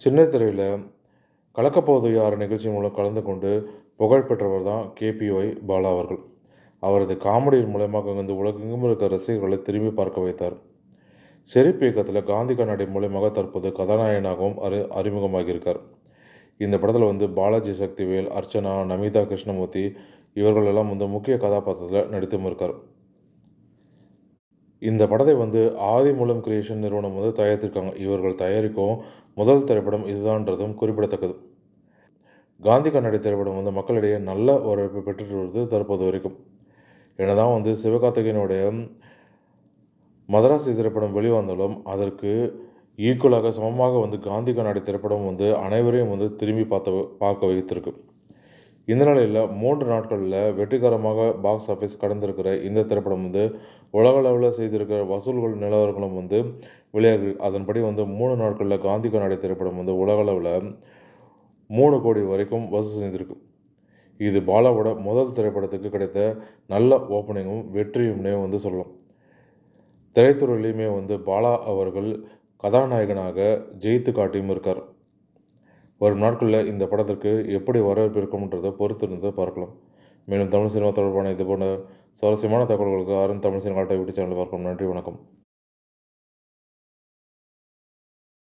சின்ன திரையில் கலக்கப்போவது யார் நிகழ்ச்சி மூலம் கலந்து கொண்டு புகழ் பெற்றவர் தான் கேபிஒய் பாலா அவர்கள். அவரது காமெடியின் மூலமாக வந்து உலகெங்கும் இருக்கிற ரசிகர்களை திரும்பி பார்க்க வைத்தார். ஷெரீப் இயக்கத்தில் காந்தி கண்ணாடி மூலமாக தற்போது கதாநாயகனாகவும் அறிமுகமாகியிருக்கார். இந்த படத்தில் வந்து பாலாஜி சக்திவேல், அர்ச்சனா, நமிதா கிருஷ்ணமூர்த்தி இவர்களெல்லாம் வந்து முக்கிய கதாபாத்திரத்தில் நடித்தும் இருக்கார். இந்த படத்தை வந்து ஆதிமூலம் கிரியேஷன் நிறுவனம் வந்து தயாரித்திருக்காங்க. இவர்கள் தயாரிக்கும் முதல் திரைப்படம் இதுதான்றதும் குறிப்பிடத்தக்கது. காந்தி கண்ணாடி திரைப்படம் வந்து மக்களிடையே நல்ல வரவேற்பு பெற்றுட்டு வருது தற்போது வரைக்கும். என்னதான் வந்து சிவகார்த்திகேயனுடைய மதராசி திரைப்படம் வெளிவந்தாலும் அதற்கு ஈக்குவலாக சமமாக வந்து காந்தி கண்ணாடி திரைப்படம் வந்து அனைவரையும் வந்து திரும்பி பார்க்க வைத்திருக்கு. இந்த நிலையில் 3 நாட்களில் வெற்றிகரமாக பாக்ஸ் ஆஃபீஸ் கடந்திருக்கிற இந்த திரைப்படம் வந்து உலக அளவில் செய்திருக்கிற வசூல்கள் நிலவரங்களும் வந்து வெளியாகி, அதன்படி வந்து 3 நாட்களில் காந்தி கண்ணாடி திரைப்படம் வந்து உலக அளவில் 3 கோடி வரைக்கும் வசூல் செய்திருக்கு. இது பாலாவோட முதல் திரைப்படத்துக்கு கிடைத்த நல்ல ஓப்பனிங்கும் வெற்றியும்னே வந்து சொல்லலாம். திரைத்துறையிலையுமே வந்து பாலா அவர்கள் கதாநாயகனாக ஜெயித்து காட்டியும் இருக்கார். வரும் நாட்களில் இந்த படத்திற்கு எப்படி வரவேற்பு இருக்கும்ன்றதை பொறுத்திருந்து பார்க்கலாம். மேலும் தமிழ் சினிமா தொடர்பான இது போன்ற சுவாரஸ்யமான தகவல்களுக்கு தமிழ் சினிமா யூடியூப் சேனலை பார்க்கலாம். நன்றி, வணக்கம்.